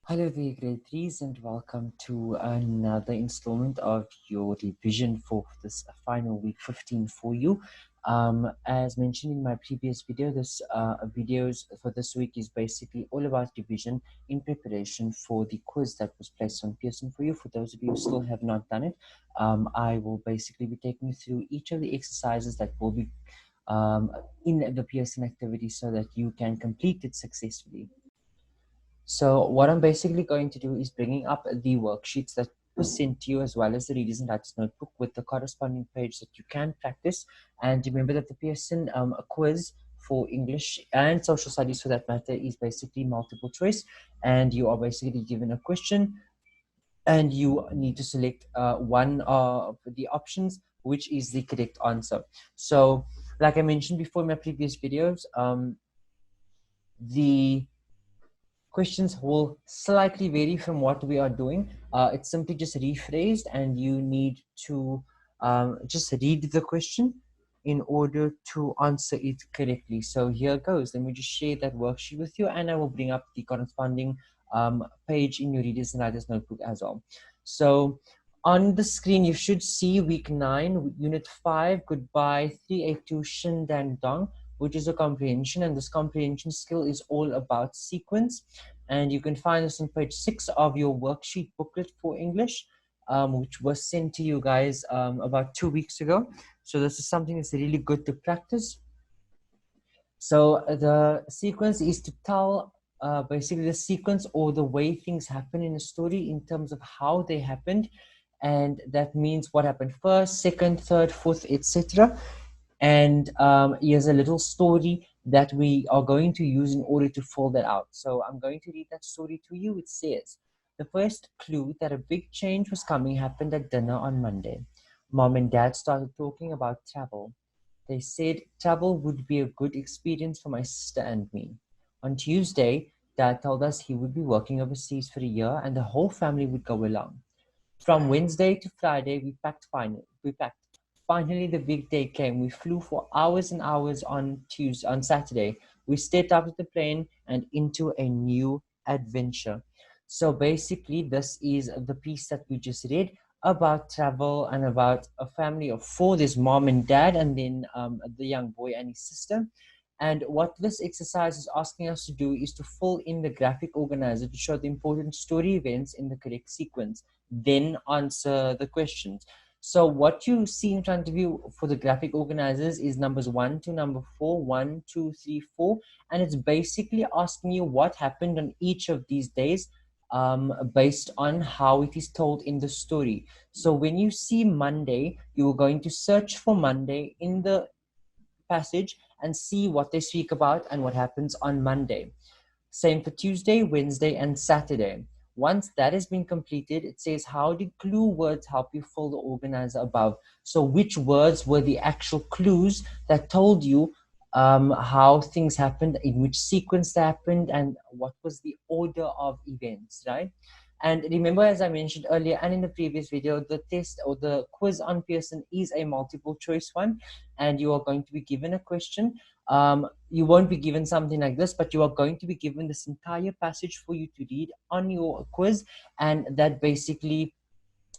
Hello there, grade threes, and welcome to another installment of your revision for this final week 15 for you. As mentioned in my previous video, this videos for this week is basically all about revision in preparation for the quiz that was placed on Pearson for you. For those of you who still have not done it, I will basically be taking you through each of the exercises that will be in the Pearson activity so that you can complete it successfully. So what I'm basically going to do is bringing up the worksheets that was sent to you, as well as the Readers and Writers Notebook with the corresponding page that you can practice. And remember that the Pearson quiz for English and social studies, for that matter, is basically multiple choice, and you are basically given a question and you need to select one of the options, which is the correct answer. So like I mentioned before in my previous videos, the questions will slightly vary from what we are doing. It's simply just rephrased, and you need to just read the question in order to answer it correctly. So here goes. Let me just share that worksheet with you, and I will bring up the corresponding page in your Readers and Writers Notebook as well. So on the screen, you should see week 9, unit 5, goodbye 382 Shin Dan Dong, which is a comprehension, and this comprehension skill is all about sequence. And you can find this on page 6 of your worksheet booklet for English, which was sent to you guys about 2 weeks ago. So this is something that's really good to practice. So the sequence is to tell basically the sequence or the way things happen in a story in terms of how they happened, and that means what happened first, second, third, fourth, etc. And here's a little story that we are going to use in order to fill that out. So I'm going to read that story to you. It says, the first clue that a big change was coming happened at dinner on Monday. Mom and Dad started talking about travel. They said travel would be a good experience for my sister and me. On Tuesday, Dad told us he would be working overseas for a year and the whole family would go along. From Wednesday to Friday, we packed. Finally, the big day came. We flew for hours and hours on Saturday. We stepped out of the plane and into a new adventure. So basically, this is the piece that we just read about travel and about a family of 4. There's mom and dad, and then the young boy and his sister. And what this exercise is asking us to do is to fill in the graphic organizer to show the important story events in the correct sequence, then answer the questions. So what you see in front of you for the graphic organizers is numbers 1 to number 4, 1, 2, 3, 4, and it's basically asking you what happened on each of these days based on how it is told in the story. So when you see Monday, you are going to search for Monday in the passage and see what they speak about and what happens on Monday. Same for Tuesday, Wednesday, and Saturday. Once that has been completed, it says, how did clue words help you fill the organizer above? So which words were the actual clues that told you how things happened, in which sequence they happened, and what was the order of events, right? And remember, as I mentioned earlier and in the previous video, the test or the quiz on Pearson is a multiple choice one, and you are going to be given a question. You won't be given something like this, but you are going to be given this entire passage for you to read on your quiz, and that basically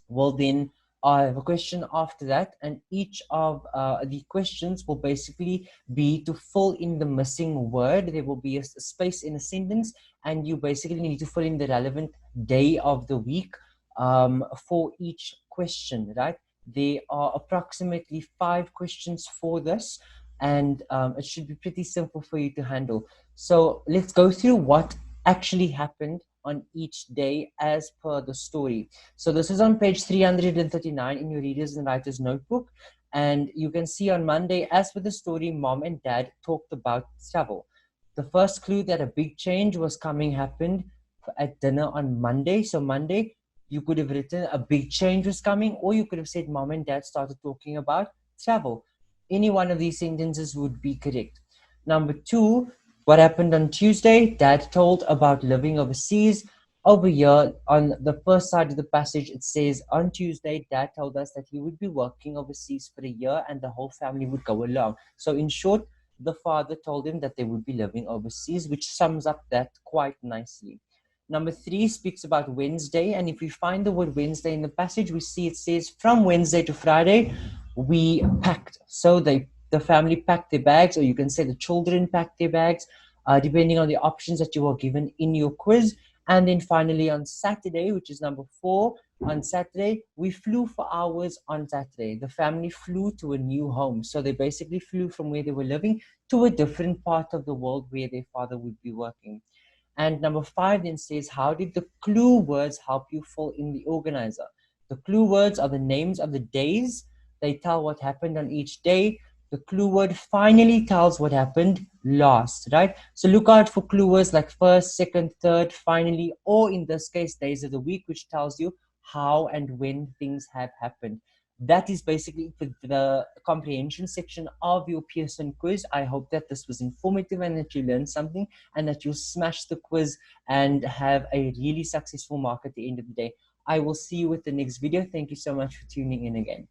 will then have a question after that, and each of the questions will basically be to fill in the missing word. There will be a space in a sentence, and you basically need to fill in the relevant day of the week for each question, right? There are approximately 5 questions for this, and it should be pretty simple for you to handle. So let's go through what actually happened on each day as per the story. So this is on page 339 in your Readers and Writers Notebook. And you can see on Monday, as per the story, mom and dad talked about travel. The first clue that a big change was coming happened at dinner on Monday. So Monday, you could have written a big change was coming, or you could have said mom and dad started talking about travel. Any one of these sentences would be correct. Number 2, what happened on Tuesday? Dad told about living overseas. Over here, on the first side of the passage, it says, on Tuesday, Dad told us that he would be working overseas for a year and the whole family would go along. So in short, the father told him that they would be living overseas, which sums up that quite nicely. Number 3 speaks about Wednesday. And if we find the word Wednesday in the passage, we see it says from Wednesday to Friday, we packed. So the family packed their bags, or you can say the children packed their bags, depending on the options that you are given in your quiz. And then finally on Saturday, which is number 4, on Saturday, we flew for hours on Saturday. The family flew to a new home. So they basically flew from where they were living to a different part of the world where their father would be working. And number 5 then says, how did the clue words help you fill in the organizer? The clue words are the names of the days. They tell what happened on each day. The clue word finally tells what happened last, right? So look out for clue words like first, second, third, finally, or in this case, days of the week, which tells you how and when things have happened. That is basically for the comprehension section of your Pearson quiz. I hope that this was informative and that you learned something, and that you'll smash the quiz and have a really successful mark at the end of the day. I will see you with the next video. Thank you so much for tuning in again.